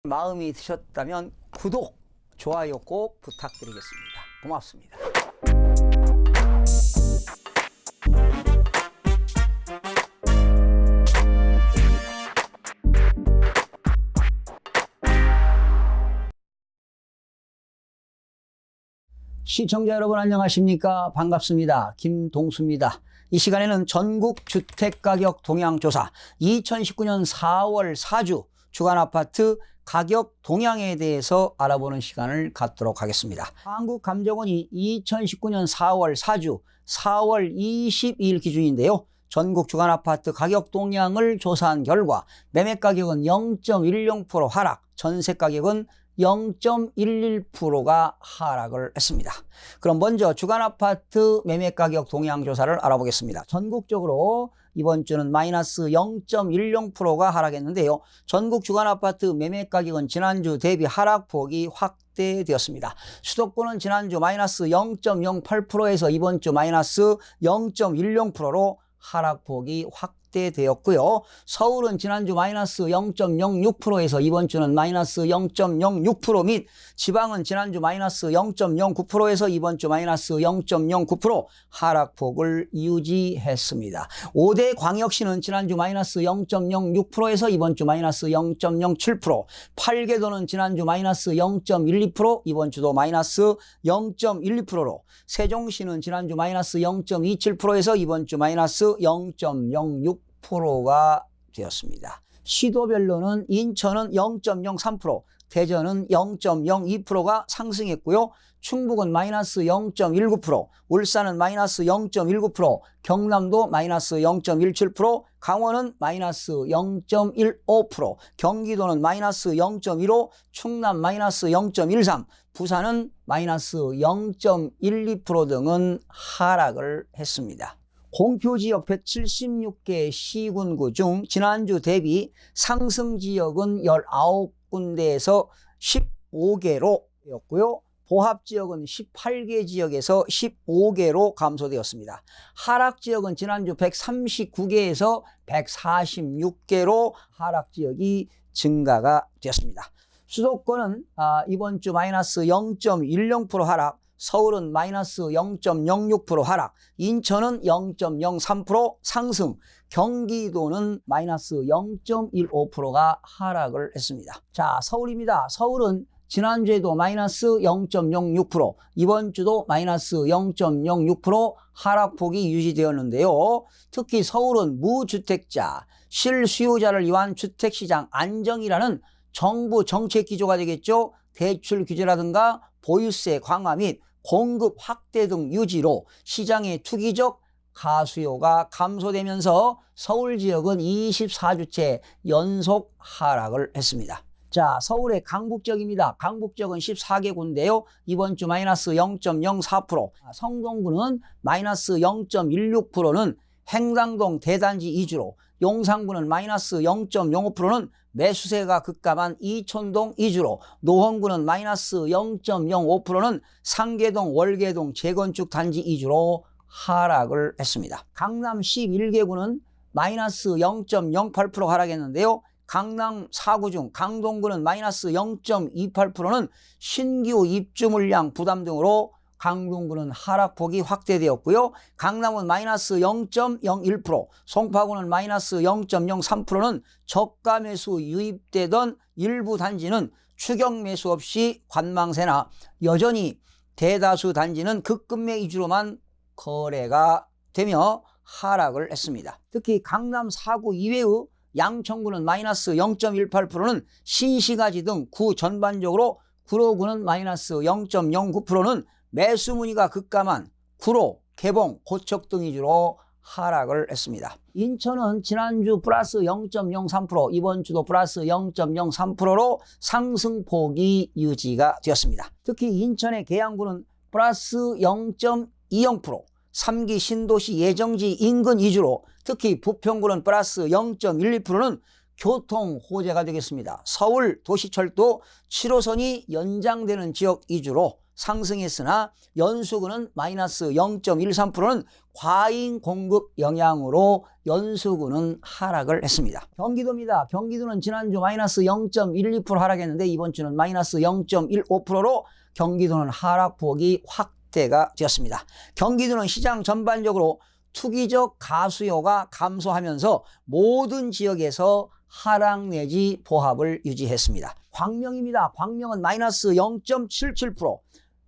마음이 드셨다면 구독, 좋아요 꼭 부탁드리겠습니다. 고맙습니다. 시청자 여러분 안녕하십니까? 반갑습니다. 김동수입니다. 이 시간에는 전국 주택가격 동향조사 2019년 4월 4주 주간아파트 가격 동향에 대해서 알아보는 시간을 갖도록 하겠습니다. 한국감정원이 2019년 4월 4주 4월 22일 기준인데요. 전국 주간아파트 가격 동향을 조사한 결과 매매가격은 0.10% 하락, 전세가격은 0.11%가 하락을 했습니다. 그럼 먼저 주간아파트 매매가격 동향 조사를 알아보겠습니다. 전국적으로 이번 주는 마이너스 0.10%가 하락했는데요. 전국 주간아파트 매매가격은 지난주 대비 하락폭이 확대되었습니다. 수도권은 지난주 마이너스 0.08%에서 이번 주 마이너스 0.10%로 하락폭이 확대되었고요. 서울은 지난주 마이너스 0.06%에서 이번 주는 마이너스 0.06% 및 지방은 지난주 마이너스 0.09%에서 이번 주 마이너스 0.09% 하락폭을 유지했습니다. 5대 광역시는 지난주 마이너스 0.06%에서 이번 주 마이너스 0.07%, 8개도는 지난주 마이너스 0.12%, 이번 주도 마이너스 0.12%로, 세종시는 지난주 마이너스 0.27%에서 이번 주 마이너스 0.06%가 되었습니다. 시도별로는 인천은 0.03%, 대전은 0.02%가 상승했고요. 충북은 마이너스 0.19%, 울산은 마이너스 0.19%, 경남도 마이너스 0.17%, 강원은 마이너스 0.15%, 경기도는 마이너스 0.15%, 충남 마이너스 0.13%, 부산은 마이너스 0.12% 등은 하락을 했습니다. 공표지역 176개 시군구 중 지난주 대비 상승지역은 19군데에서 15개로 되었고요. 보합지역은 18개 지역에서 15개로 감소되었습니다. 하락지역은 지난주 139개에서 146개로 하락지역이 증가가 되었습니다. 수도권은 이번 주 마이너스 0.10% 하락, 서울은 마이너스 0.06% 하락, 인천은 0.03% 상승, 경기도는 마이너스 0.15%가 하락을 했습니다. 자, 서울입니다. 서울은 지난주에도 마이너스 0.06%, 이번 주도 마이너스 0.06% 하락폭이 유지되었는데요. 특히 서울은 무주택자, 실수요자를 위한 주택시장 안정이라는 정부 정책 기조가 되겠죠. 대출 규제라든가 보유세 강화 및 공급 확대 등 유지로 시장의 투기적 가수요가 감소되면서 서울 지역은 24주째 연속 하락을 했습니다. 자, 서울의 강북지역입니다. 강북지역은 14개 군데요. 이번 주 마이너스 0.04%, 성동구는 마이너스 0.16%는 행당동 대단지 이주로, 용산구는 마이너스 0.05%는 매수세가 급감한 이촌동 이주로, 노원구는 마이너스 0.05%는 상계동 월계동 재건축 단지 이주로 하락을 했습니다. 강남 11개구는 마이너스 0.08% 하락했는데요. 강남 4구 중 강동구는 마이너스 0.28%는 신규 입주 물량 부담 등으로 강동구는 하락폭이 확대되었고요. 강남은 마이너스 0.01%, 송파구는 마이너스 0.03%는 저가 매수 유입되던 일부 단지는 추격 매수 없이 관망세나 여전히 대다수 단지는 급급매 위주로만 거래가 되며 하락을 했습니다. 특히 강남 4구 이외의 양천구는 마이너스 0.18%는 신시가지 등 구 전반적으로 구로구는 마이너스 0.09%는 매수 문의가 급감한 구로, 개봉, 고척 등 위주로 하락을 했습니다. 인천은 지난주 플러스 0.03%, 이번 주도 플러스 0.03%로 상승폭이 유지가 되었습니다. 특히 인천의 계양구는 플러스 0.20%, 3기 신도시 예정지 인근 위주로, 특히 부평구는 플러스 0.12%는 교통 호재가 되겠습니다. 서울 도시철도 7호선이 연장되는 지역 위주로 상승했으나 연수구는 마이너스 0.13%는 과잉 공급 영향으로 연수구는 하락을 했습니다. 경기도입니다. 경기도는 지난주 마이너스 0.12% 하락했는데 이번 주는 마이너스 0.15%로 경기도는 하락폭이 확대가 되었습니다. 경기도는 시장 전반적으로 투기적 가수요가 감소하면서 모든 지역에서 하락 내지 보합을 유지했습니다. 광명입니다. 광명은 마이너스 0.77%.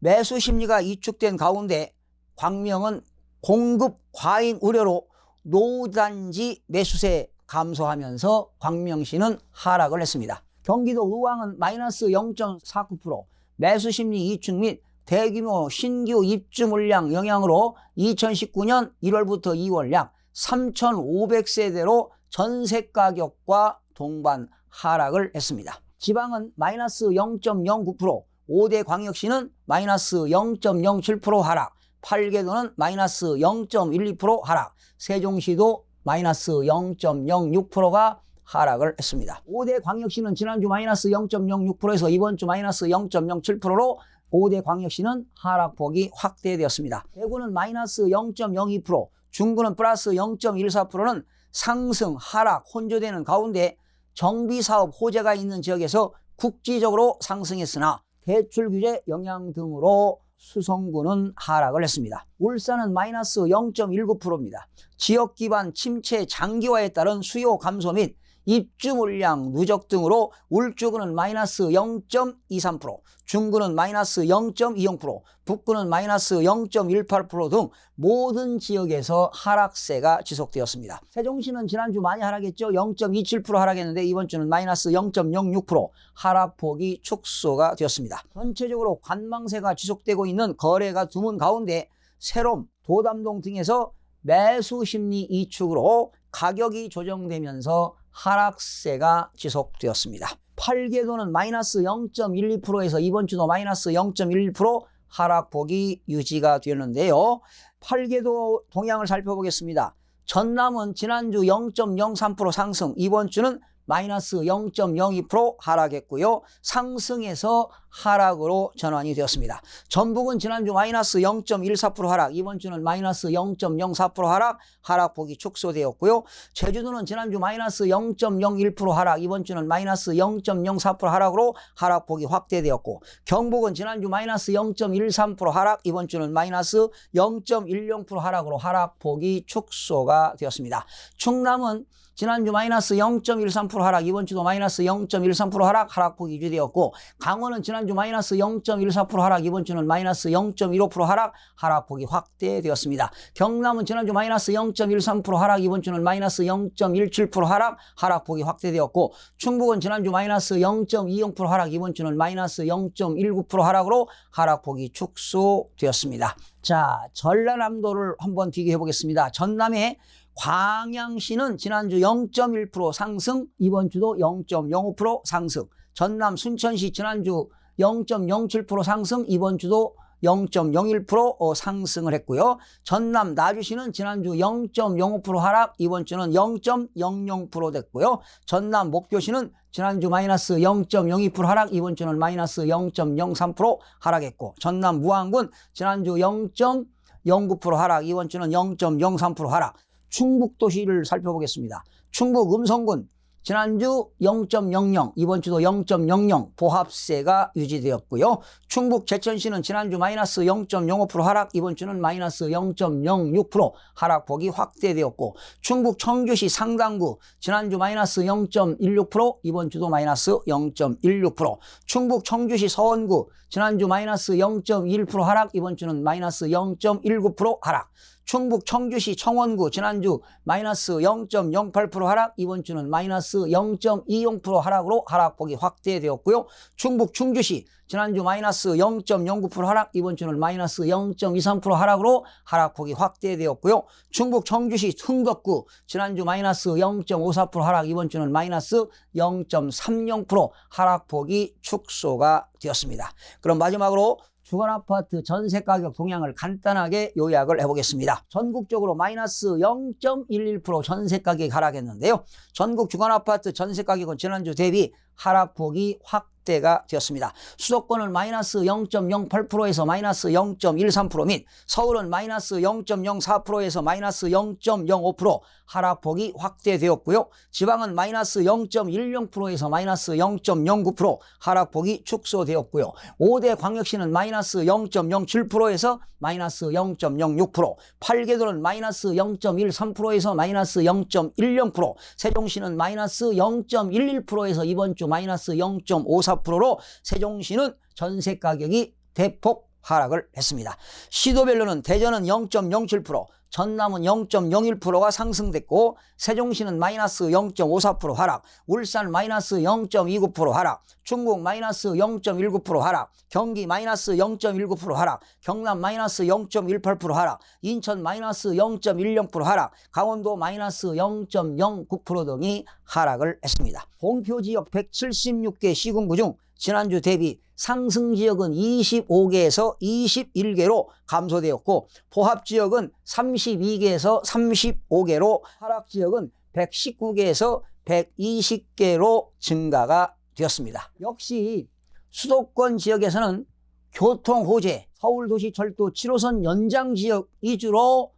매수 심리가 위축된 가운데 광명은 공급 과잉 우려로 노단지 매수세 감소하면서 광명시는 하락을 했습니다. 경기도 의왕은 마이너스 0.49%. 매수 심리 위축 및 대규모 신규 입주 물량 영향으로 2019년 1월부터 2월 약 3,500세대로 전세 가격과 동반 하락을 했습니다. 지방은 마이너스 0.09%, 5대 광역시는 마이너스 0.07% 하락, 8개도는 마이너스 0.12% 하락, 세종시도 마이너스 0.06%가 하락을 했습니다. 5대 광역시는 지난주 마이너스 0.06%에서 이번 주 마이너스 0.07%로 5대 광역시는 하락폭이 확대되었습니다. 대구는 마이너스 0.02%, 중구는 플러스 0.14%는 상승, 하락, 혼조되는 가운데 정비사업 호재가 있는 지역에서 국지적으로 상승했으나 대출 규제 영향 등으로 수성구는 하락을 했습니다. 울산은 마이너스 0.19%입니다. 지역 기반 침체 장기화에 따른 수요 감소 및 입주 물량 누적 등으로 울주구는 마이너스 0.23%, 중구는 마이너스 0.20%, 북구는 마이너스 0.18% 등 모든 지역에서 하락세가 지속되었습니다. 세종시는 지난주 많이 하락했죠. 0.27% 하락했는데 이번 주는 마이너스 0.06% 하락폭이 축소가 되었습니다. 전체적으로 관망세가 지속되고 있는 거래가 드문 가운데 세롬, 도담동 등에서 매수 심리 이축으로 가격이 조정되면서 하락세가 지속되었습니다. 8개도는 마이너스 0.12%에서 이번 주도 마이너스 0.11% 하락폭이 유지가 되는데요. 8개도 동향을 살펴보겠습니다. 전남은 지난주 0.03% 상승, 이번 주는 마이너스 0.02% 하락했고요. 상승에서 하락으로 전환이 되었습니다. 전북은 지난주 마이너스 0.14% 하락, 이번 주는 마이너스 0.04% 하락, 하락폭이 축소되었고요. 제주도는 지난주 마이너스 0.01% 하락, 이번 주는 마이너스 0.04% 하락으로 하락폭이 확대되었고, 경북은 지난주 마이너스 0.13% 하락, 이번 주는 마이너스 0.10% 하락으로 하락폭이 축소가 되었습니다. 충남은 지난주 마이너스 0.13% 하락, 이번 주도 마이너스 0.13% 하락, 하락폭이 유지되었고, 강원은 지난주 마이너스 0.14% 하락, 이번 주는 마이너스 0.15% 하락, 하락폭이 확대되었습니다. 경남은 지난주 마이너스 0.13% 하락, 이번 주는 마이너스 0.17% 하락, 하락폭이 확대되었고, 충북은 지난주 마이너스 0.20% 하락, 이번 주는 마이너스 0.19% 하락으로 하락폭이 축소되었습니다. 자, 전라남도를 한번 비교해 보겠습니다. 전남의 광양시는 지난주 0.1% 상승, 이번 주도 0.05% 상승. 전남 순천시 지난주 0.07% 상승, 이번 주도 0.01% 상승을 했고요. 전남 나주시는 지난주 0.05% 하락, 이번 주는 0.00% 됐고요. 전남 목교시는 지난주 마이너스 0.02% 하락, 이번 주는 마이너스 0.03% 하락했고, 전남 무안군 지난주 0.09% 하락, 이번 주는 0.03% 하락. 충북도시를 살펴보겠습니다. 충북 음성군 지난주 0.00, 이번 주도 0.00 보합세가 유지되었고요. 충북 제천시는 지난주 마이너스 0.05% 하락, 이번 주는 마이너스 0.06% 하락폭이 확대되었고, 충북 청주시 상당구 지난주 마이너스 0.16%, 이번 주도 마이너스 0.16%, 충북 청주시 서원구 지난주 마이너스 0.21% 하락, 이번 주는 마이너스 0.19% 하락, 충북 청주시 청원구 지난주 마이너스 0.08% 하락, 이번 주는 마이너스 0.20% 하락으로 하락폭이 확대되었고요. 충북 충주시 지난주 마이너스 0.09% 하락, 이번 주는 마이너스 0.23% 하락으로 하락폭이 확대되었고요. 충북 청주시 흥덕구 지난주 마이너스 0.54% 하락, 이번 주는 마이너스 0.30% 하락폭이 축소가 되었습니다. 그럼 마지막으로 주거아파트 전세가격 동향을 간단하게 요약을 해보겠습니다. 전국적으로 마이너스 0.11% 전세가격이 하락했는데요. 전국 주거아파트 전세가격은 지난주 대비 하락폭이 확대되었습니다. 확대가 되었습니다. 수도권은 마이너스 0.08%에서 마이너스 0.13% 및 서울은 마이너스 0.04%에서 마이너스 0.05% 하락폭이 확대되었고요. 지방은 마이너스 0.10%에서 마이너스 0.09% 하락폭이 축소되었고요. 5대 광역시는 마이너스 0.07%에서 마이너스 0.06%, 8개도는 마이너스 0.13%에서 마이너스 0.10%, 세종시는 마이너스 0.11%에서 이번 주 마이너스 0.54%로 세종시는 전세 가격이 대폭 하락을 했습니다. 시도별로는 대전은 0.07%, 전남은 0.01%가 상승됐고 세종시는 마이너스 0.54% 하락, 울산 마이너스 0.29% 하락, 충북 마이너스 0.19% 하락, 경기 마이너스 0.19% 하락, 경남 마이너스 0.18% 하락, 인천 마이너스 0.10% 하락, 강원도 마이너스 0.09% 등이 하락을 했습니다. 공표지역 176개 시군구 중 지난주 대비 상승 지역은 25개에서 21개로 감소되었고 포합 지역은 32개에서 35개로 하락 지역은 119개에서 120개로 증가가 되었습니다. 역시 수도권 지역에서는 교통 호재, 서울도시철도 7호선 연장 지역 위주로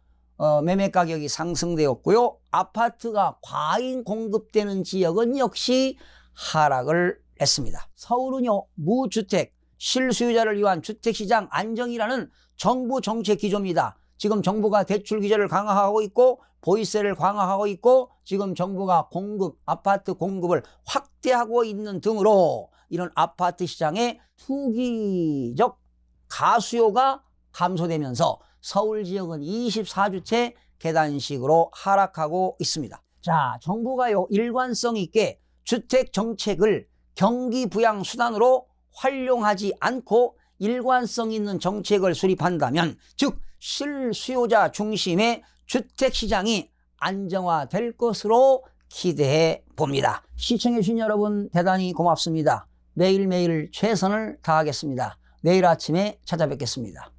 매매 가격이 상승되었고요. 아파트가 과잉 공급되는 지역은 역시 하락을 했습니다. 서울은요, 무주택, 실수요자를 위한 주택시장 안정이라는 정부 정책 기조입니다. 지금 정부가 대출 규제를 강화하고 있고 보이세를 강화하고 있고 지금 정부가 아파트 공급을 확대하고 있는 등으로 이런 아파트 시장의 투기적 가수요가 감소되면서 서울 지역은 24주째 계단식으로 하락하고 있습니다. 자, 정부가요, 일관성 있게 주택 정책을 경기 부양 수단으로 활용하지 않고 일관성 있는 정책을 수립한다면 즉 실수요자 중심의 주택시장이 안정화될 것으로 기대해 봅니다. 시청해 주신 여러분 대단히 고맙습니다. 매일매일 최선을 다하겠습니다. 내일 아침에 찾아뵙겠습니다.